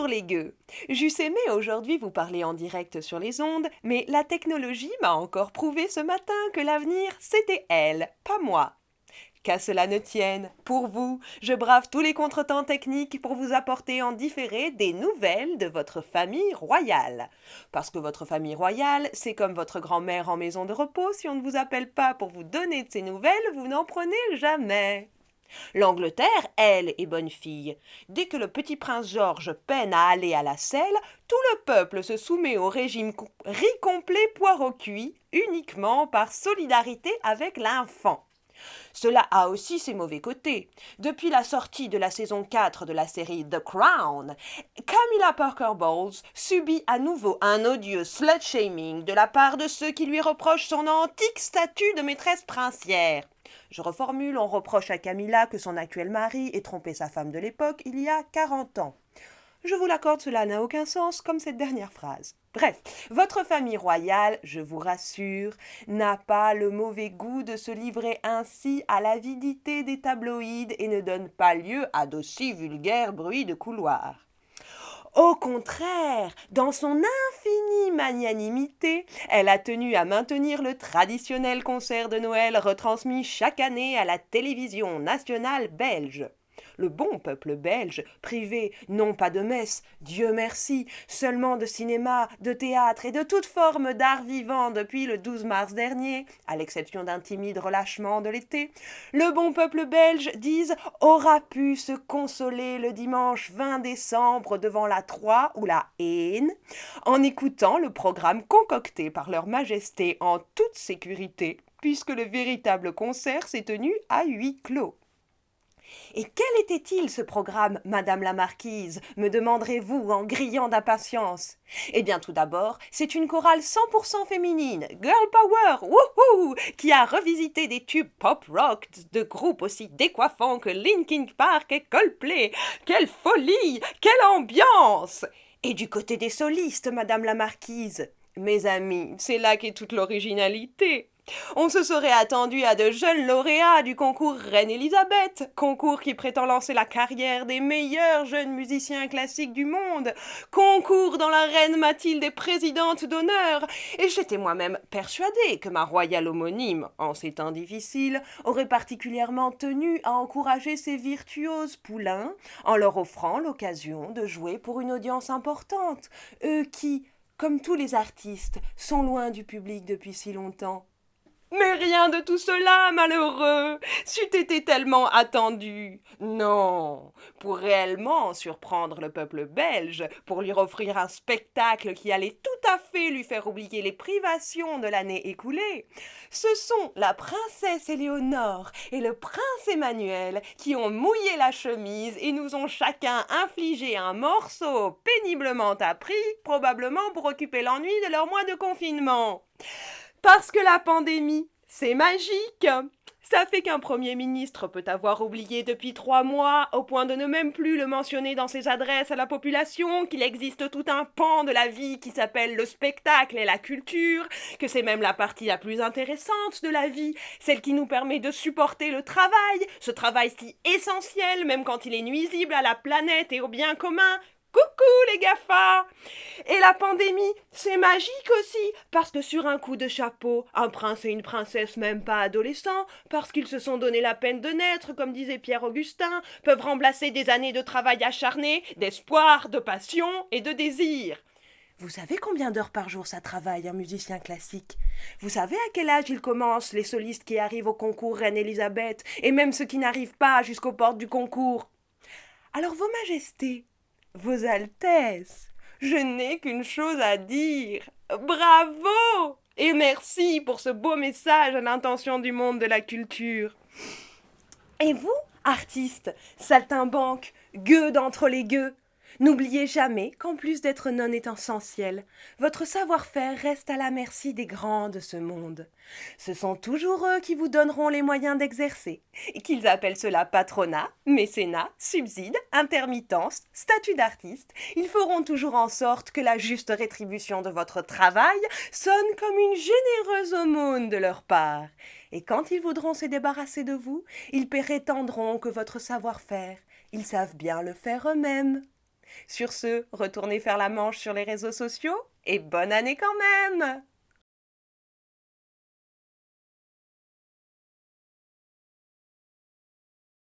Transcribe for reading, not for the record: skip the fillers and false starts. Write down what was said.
entre les gueux. J'eusse aimé aujourd'hui vous parler en direct sur les ondes, mais la technologie m'a encore prouvé ce matin que l'avenir, c'était elle, pas moi. Qu'à cela ne tienne, pour vous, je brave tous les contretemps techniques pour vous apporter en différé des nouvelles de votre famille royale. Parce que votre famille royale, c'est comme votre grand-mère en maison de repos, si on ne vous appelle pas pour vous donner de ses nouvelles, vous n'en prenez jamais. L'Angleterre, elle, est bonne fille. Dès que le petit prince George peine à aller à la selle, tout le peuple se soumet au régime riz complet poireau cuit, uniquement par solidarité avec l'enfant. Cela a aussi ses mauvais côtés. Depuis la sortie de la saison 4 de la série The Crown, Camilla Parker Bowles subit à nouveau un odieux slut-shaming de la part de ceux qui lui reprochent son antique statut de maîtresse princière. Je reformule, on reproche à Camilla que son actuel mari ait trompé sa femme de l'époque il y a 40 ans. Je vous l'accorde, cela n'a aucun sens, comme cette dernière phrase. Bref, votre famille royale, je vous rassure, n'a pas le mauvais goût de se livrer ainsi à l'avidité des tabloïds et ne donne pas lieu à d'aussi vulgaires bruits de couloir. Au contraire, dans son infinie magnanimité, elle a tenu à maintenir le traditionnel concert de Noël retransmis chaque année à la télévision nationale belge. Le bon peuple belge, privé non pas de messe, Dieu merci, seulement de cinéma, de théâtre et de toute forme d'art vivant depuis le 12 mars dernier, à l'exception d'un timide relâchement de l'été, le bon peuple belge, disent, aura pu se consoler le dimanche 20 décembre devant la Troie ou la Haine, en écoutant le programme concocté par leur majesté en toute sécurité, puisque le véritable concert s'est tenu à huis clos. Et quel était-il ce programme, Madame la Marquise, me demanderez-vous en grillant d'impatience? Eh bien tout d'abord, c'est une chorale 100% féminine, Girl Power, wouhou, qui a revisité des tubes pop-rock de groupes aussi décoiffants que Linkin Park et Coldplay. Quelle folie, quelle ambiance! Et du côté des solistes, Madame la Marquise, mes amis, c'est là qu'est toute l'originalité. On se serait attendu à de jeunes lauréats du concours Reine Elisabeth, concours qui prétend lancer la carrière des meilleurs jeunes musiciens classiques du monde, concours dont la reine Mathilde est présidente d'honneur, et j'étais moi-même persuadée que ma royale homonyme, en ces temps difficiles, aurait particulièrement tenu à encourager ces virtuoses poulains, en leur offrant l'occasion de jouer pour une audience importante, eux qui, comme tous les artistes, sont loin du public depuis si longtemps. Mais rien de tout cela, malheureux, c'eût été tellement attendu. Non, pour réellement surprendre le peuple belge, pour lui offrir un spectacle qui allait tout à fait lui faire oublier les privations de l'année écoulée, ce sont la princesse Éléonore et le prince Emmanuel qui ont mouillé la chemise et nous ont chacun infligé un morceau péniblement appris, probablement pour occuper l'ennui de leur mois de confinement. Parce que la pandémie, c'est magique. Ça fait qu'un Premier ministre peut avoir oublié depuis 3 mois, au point de ne même plus le mentionner dans ses adresses à la population, qu'il existe tout un pan de la vie qui s'appelle le spectacle et la culture, que c'est même la partie la plus intéressante de la vie, celle qui nous permet de supporter le travail, ce travail si essentiel, même quand il est nuisible à la planète et au bien commun. Coucou les GAFA! Et la pandémie, c'est magique aussi, parce que sur un coup de chapeau, un prince et une princesse même pas adolescents, parce qu'ils se sont donné la peine de naître, comme disait Pierre-Augustin, peuvent remplacer des années de travail acharné, d'espoir, de passion et de désir. Vous savez combien d'heures par jour ça travaille un musicien classique? Vous savez à quel âge ils commencent, les solistes qui arrivent au concours Reine Elisabeth, et même ceux qui n'arrivent pas jusqu'aux portes du concours? Alors, Vos Majestés, Vos Altesses, je n'ai qu'une chose à dire. Bravo! Et merci pour ce beau message à l'intention du monde de la culture. Et vous, artistes, saltimbanques, gueux d'entre les gueux, n'oubliez jamais qu'en plus d'être non essentiel, votre savoir-faire reste à la merci des grands de ce monde. Ce sont toujours eux qui vous donneront les moyens d'exercer, et qu'ils appellent cela patronat, mécénat, subside, intermittence, statut d'artiste. Ils feront toujours en sorte que la juste rétribution de votre travail sonne comme une généreuse aumône de leur part. Et quand ils voudront se débarrasser de vous, ils prétendront que votre savoir-faire, ils savent bien le faire eux-mêmes. Sur ce, retournez faire la manche sur les réseaux sociaux et bonne année quand même!